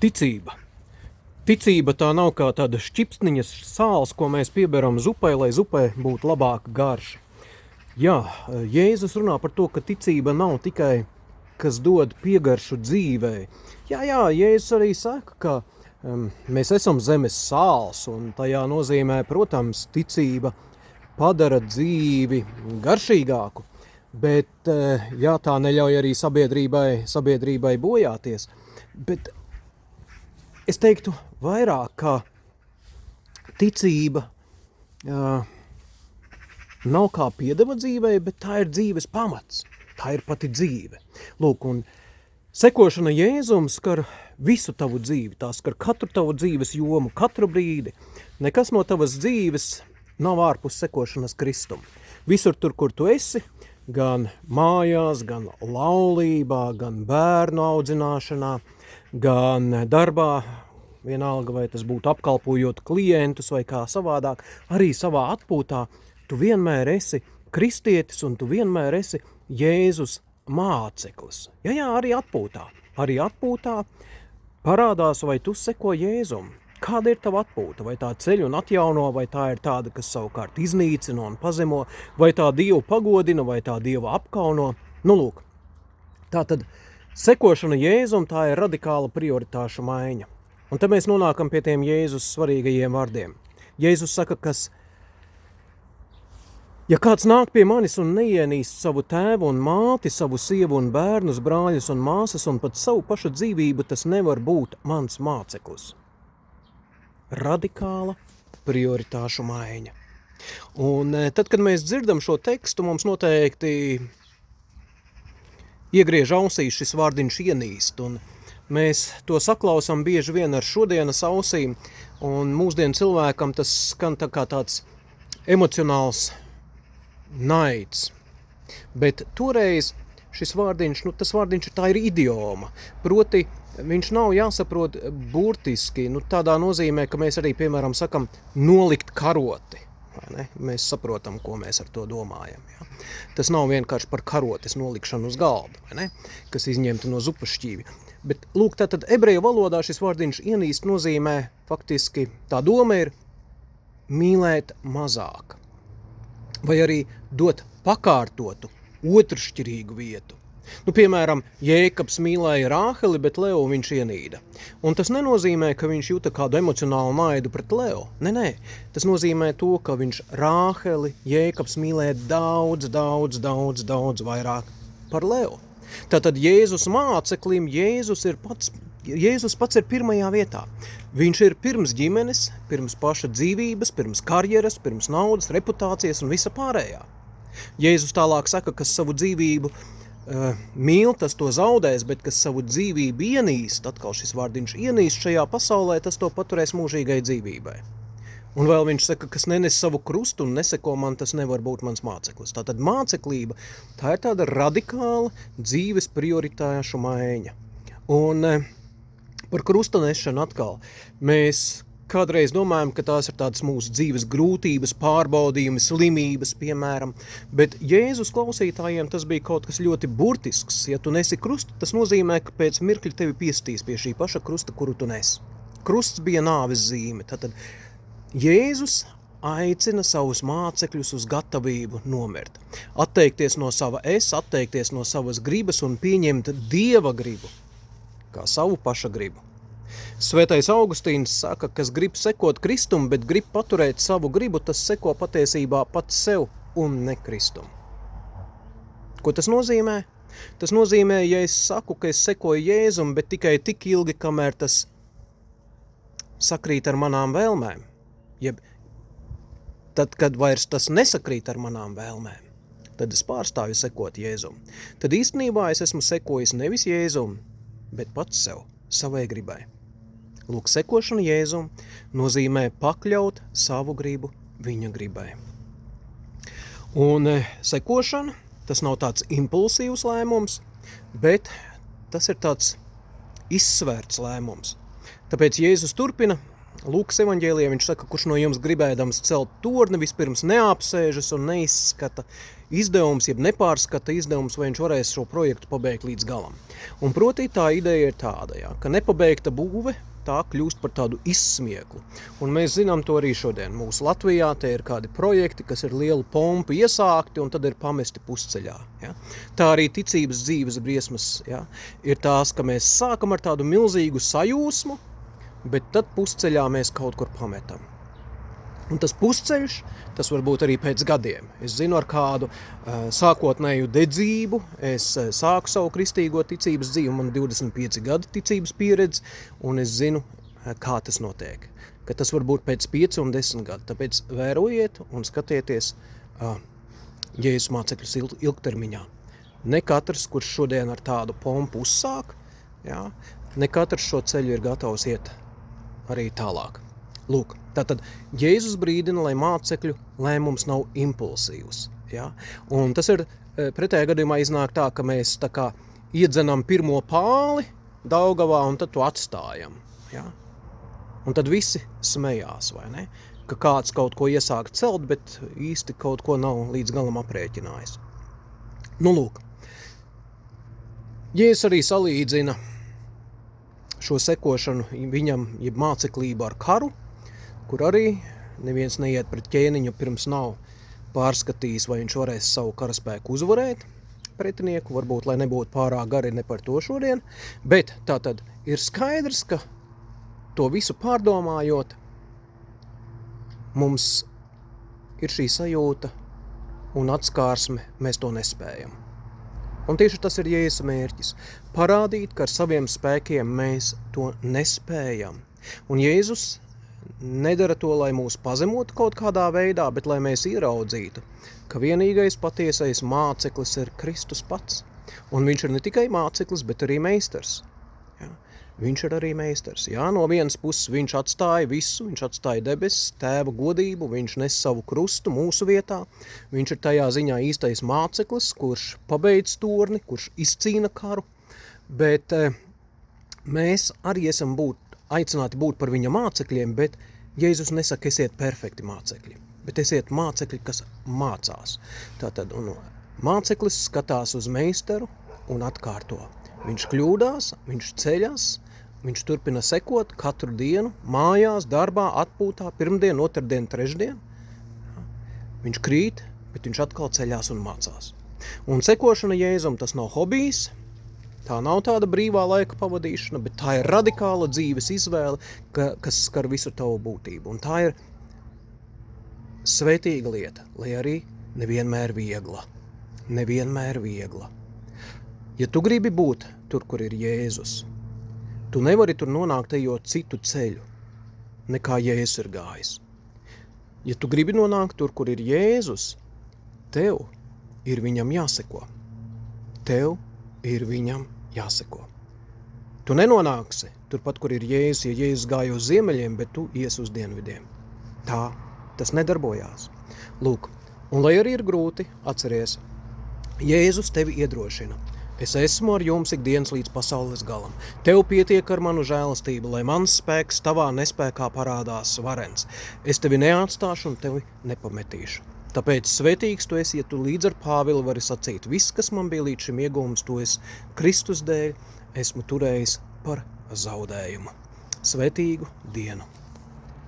Ticība. Ticība tā nav kā tāda šķipsniņas sāls, ko mēs pieberam zupai, lai zupai būtu labāka garša. Jā, Jēzus runā par to, ka ticība nav tikai, kas dod piegaršu dzīvei. Jā, Jēzus arī saka, ka mēs esam zemes sāls, un tajā nozīmē, protams, ticība padara dzīvi garšīgāku, bet jā, tā neļauj arī sabiedrībai bojāties. Bet es teiktu vairāk, ka ticība nav kā piedeva dzīvei, bet tā ir dzīves pamats. Tā ir pati dzīve. Lūk, un sekošana Jēzum skar visu tavu dzīvi. Tā skar katru tavu dzīves jomu, katru brīdi. Nekas no tavas dzīves nav ārpus sekošanas Kristum. Visur tur, kur tu esi, gan mājās, gan laulībā, gan bērnu audzināšanā, gan darbā, vienalga vai tas būtu apkalpojot klientus vai kā savādāk, arī savā atpūtā, tu vienmēr esi kristietis un tu vienmēr esi Jēzus māceklis. Jā, arī atpūtā. Arī atpūtā parādās, vai tu seko Jēzum. Kāda ir tava atpūta? Vai tā ceļ un atjauno, vai tā ir tāda, kas savukārt iznīcina un pazemo, vai tā Dievu pagodina, vai tā Dievu apkauno? Nu, lūk, tātad sekošana Jēzum, tā ir radikāla prioritāšu maiņa. Un te mēs nonākam pie tiem Jēzus svarīgajiem vārdiem. Jēzus saka, ja kāds nāk pie manis un neienīst savu tēvu un māti, savu sievu un bērnus, brāļus un māsas un pat savu pašu dzīvību, tas nevar būt mans māceklis. Radikāla prioritāšu maiņa. Un tad, kad mēs dzirdam šo tekstu, mums noteikti iegriež ausīs šis vārdiņš ienīst, un mēs to saklausam bieži vien ar šodienas ausīm, un mūsdienu cilvēkam tas skan tā kā tāds emocionāls naids. Bet toreiz šis vārdiņš, tas vārdiņš tā ir idioma, proti viņš nav jāsaprot burtiski, tādā nozīmē, ka mēs arī, piemēram, sakam nolikt karoti. Vai ne? Mēs saprotam, ko mēs ar to domājam. Ja? Tas nav vienkārši par karotes nolikšanu uz galda, vai ne? Kas izņemta no zupas šķīvja. Bet, lūk, tātad ebreju valodā šis vārdiņš ienīst nozīmē faktiski, tā doma ir mīlēt mazāk. Vai arī dot pakārtotu, otršķirīgu vietu. Piemēram, Jēkabs mīlēja Rāheli, bet Leu viņš ienīda. Un tas nenozīmē, ka viņš jūta kādu emocionālu naidu pret Leu. Nē. Tas nozīmē to, ka viņš Rāheli, Jēkabs mīlēja daudz vairāk par Leu. Tātad Jēzus māceklim Jēzus pats ir pirmajā vietā. Viņš ir pirms ģimenes, pirms paša dzīvības, pirms karjeras, pirms naudas, reputācijas un visa pārējā. Jēzus tālāk saka, kas savu dzīvību mīl, tas to zaudēs, bet kas savu dzīvību ienīst, atkal šis vārdiņš ienīst šajā pasaulē, tas to paturēs mūžīgai dzīvībai. Un vēl viņš saka, kas nenes savu krustu un neseko man, tas nevar būt mans māceklis. Tātad māceklība, tā ir tāda radikāla dzīves prioritāšu maiņa. Un par krusta nešanu atkal mēs kādreiz domājam, ka tās ir tādas mūsu dzīves grūtības, pārbaudījumi, slimības, piemēram. Bet Jēzus klausītājiem tas bija kaut kas ļoti burtisks. Ja tu nesi krustu, tas nozīmē, ka pēc mirkļa tevi piestīs pie šī paša krusta, kuru tu nes. Krusts bija nāves zīme. Tātad Jēzus aicina savus mācekļus uz gatavību nomirt. Atteikties no sava atteikties no savas gribas un pieņemt Dieva gribu, kā savu paša gribu. Svētais Augustīns saka, kas grib sekot Kristum, bet grib paturēt savu gribu, tas seko patiesībā pats sev un ne Kristum. Ko tas nozīmē? Tas nozīmē, ja es saku, ka es sekoju Jēzum, bet tikai tik ilgi, kamēr tas sakrīt ar manām vēlmēm, jeb tad, kad vairs tas nesakrīt ar manām vēlmēm, tad es pārstāju sekot Jēzum. Tad īstenībā es esmu sekojis nevis Jēzum, bet pats sev, savai gribai. Lūk, sekošana Jēzum nozīmē pakļaut savu gribu viņa gribai. Un sekošana, tas nav tāds impulsīvs lēmums, bet tas ir tāds izsvērts lēmums. Tāpēc Jēzus turpina Lūkas evaņģēlijā viņš saka, kurš no jums gribēdams celt torni, vispirms neapsēžas un neizskata izdevums, jeb nepārskata izdevums, vai viņš varēs šo projektu pabeigt līdz galam. Un proti tā ideja ir tāda, ka nepabeigta būve, tā kļūst par tādu izsmieklu. Un mēs zinām to arī šodien. Mūsu Latvijā te ir kādi projekti, kas ir lielu pompu iesākti un tad ir pamesti pusceļā. Ja? Tā arī ticības dzīves briesmas ir tās, ka mēs sākam ar tādu milzīgu sajūsmu, bet tad pusceļā mēs kaut kur pametam. Un tas pusceļš, tas var būt arī pēc gadiem. Es zinu, ar kādu sākotnēju dedzību es sāku savu kristīgo ticības dzīvi, man 25 gadu ticības pieredze, un es zinu, kā tas notiek. Ka tas var būt pēc 5 un 10 gadu. Tāpēc vērojiet un skatieties Jēzus mācekļus ilgtermiņā. Ne katrs, kurš šodien ar tādu pompu uzsāk, ne katrs šo ceļu ir gatavs iet arī tālāk. Lūk, tātad Jēzus brīdina, lai mācekļu lēmums nav impulsīvs. Un tas ir pretējā gadījumā iznāk tā, ka mēs tā kā iedzenam pirmo pāli Daugavā un tad to atstājam. Un tad visi smējās, vai ne? Ka kāds kaut ko iesāk celt, bet īsti kaut ko nav līdz galam aprēķinājis. Nu lūk, Jēzus arī salīdzina šo sekošanu viņam, jeb māceklību ar karu, kur arī neviens neiet pret ķēniņu, pirms nav pārskatījis, vai viņš varēs savu karaspēku uzvarēt pretinieku, varbūt, lai nebūtu pārāk gari, ne par to šodien, bet tātad ir skaidrs, ka to visu pārdomājot, mums ir šī sajūta un atskārsme, mēs to nespējam. Un tieši tas ir Jēzus mērķis – parādīt, ka ar saviem spēkiem mēs to nespējam. Un Jēzus nedara to, lai mūs pazemotu kaut kādā veidā, bet lai mēs ieraudzītu, ka vienīgais patiesais māceklis ir Kristus pats. Un viņš ir ne tikai māceklis, bet arī meistars. Viņš ir arī meistars. No vienas puses viņš atstāja visu, viņš atstāja debesis, tēva godību, viņš nes savu krustu mūsu vietā. Viņš ir tajā ziņā īstais māceklis, kurš pabeidz torni, kurš izcīna karu, bet mēs arī esam aicināti būt par viņa mācekļiem, bet Jēzus nesaka, esiet perfekti mācekļi, bet esiet mācekļi, kas mācās. Tātad māceklis skatās uz meistaru un atkārto. Viņš kļūdās, viņš ceļas, viņš turpina sekot katru dienu, mājās, darbā, atpūtā, pirmdien, otrdien, trešdien. Viņš krīt, bet viņš atkal ceļās un mācās. Un sekošana Jēzum tas nav hobijs, tā nav tāda brīvā laika pavadīšana, bet tā ir radikāla dzīves izvēle, kas skar visu tavu būtību. Un tā ir svētīga lieta, lai arī nevienmēr viegla. Nevienmēr viegla. Ja tu gribi būt tur, kur ir Jēzus, tu nevari tur nonākt ejot citu ceļu, nekā Jēzus ir gājis. Ja tu gribi nonākt tur, kur ir Jēzus, tev ir viņam jāseko. Tev ir viņam jāseko. Tu nenonāksi turpat, kur ir Jēzus, ja Jēzus gāja uz ziemeļiem, bet tu ies uz dienvidiem. Tā tas nedarbojās. Lūk, un lai arī ir grūti, atceries, Jēzus tevi iedrošina. Es esmu ar jums ikdienas līdz pasaules galam. Tev pietiek ar manu žēlastību, lai mans spēks tavā nespēkā parādās varens. Es tevi neatstāšu un tevi nepametīšu. Tāpēc svētīgs tu esi, ja tu līdz ar Pāvilu vari sacīt, viss, kas man bija līdz šim iegūms, to es Kristus dēļ esmu turējis par zaudējumu. Svētīgu dienu!